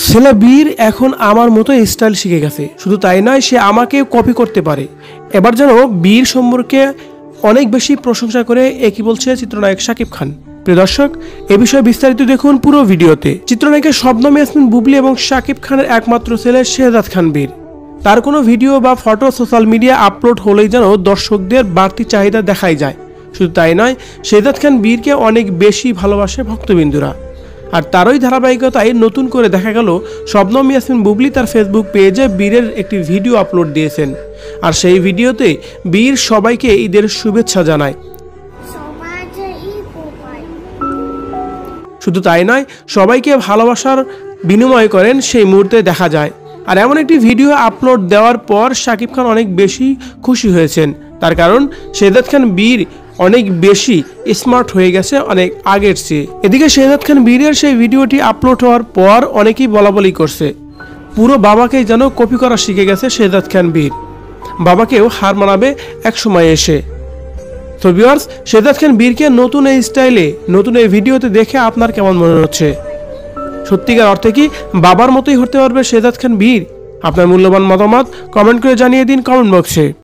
ছেলে বীর এখন আমার মতো স্টাইল শিখে গেছে, শুধু তাই নয় সে আমাকে কপি করতে পারে। এবার যেন বীর সম্পর্কে অনেক বেশি প্রশংসা করে একই বলছে চিত্রনায়ক শাকিব খান। প্রিয় দর্শক, এ বিষয়ে বিস্তারিত দেখুন পুরো ভিডিওতে। চিত্রনায়িকা শবনম ইয়াসমিন বুবলি এবং শাকিব খানের একমাত্র ছেলে শেহজাদ খান বীর, তার কোনো ভিডিও বা ফটো সোশ্যাল মিডিয়া আপলোড হলেই যেন দর্শকদের বাড়তি চাহিদা দেখাই যায়। শুধু তাই নয়, শেহজাদ খান বীরকে অনেক বেশি ভালোবাসে ভক্তবিন্দুরা। আর তারই ধারাবাহিকতায় নতুন করে দেখা গেল শবনম ইয়াসমিন বুবলি তার ফেসবুক পেজে বীরের একটি ভিডিও আপলোড দিয়েছেন। আর সেই ভিডিওতে বীর সবাইকে ঈদের শুভেচ্ছা জানায়। শুধু তাই নয়, সবাইকে ভালোবাসার বিনিময় করেন সেই মুহূর্তে দেখা যায়। আর এমন একটি ভিডিও আপলোড দেওয়ার পর শাকিব খান অনেক বেশি খুশি হয়েছেন। তার কারণ শেহজাদ খান বীর অনেক বেশি স্মার্ট হয়ে গেছে অনেক আগের চেয়ে। এদিকে শেহজাদ খান বীরের সেই ভিডিওটি আপলোড হওয়ার পর অনেকেই বলাবলি করছে, পুরো বাবাকেই যেন কপি করা শিখে গেছে শেহজাদ খান বীর, বাবাকেও হার মানাবে এক সময় এসে। তো ভিউয়ার্স, শেহজাদ খান বীরকে নতুন এই স্টাইলে নতুন এই ভিডিওতে দেখে আপনার কেমন মনে হচ্ছে? সত্যিকার অর্থে কি বাবার মতোই হতে পারবে শেহজাদ খান বীর? আপনার মূল্যবান মতামত কমেন্ট করে জানিয়ে দিন কমেন্ট বক্সে।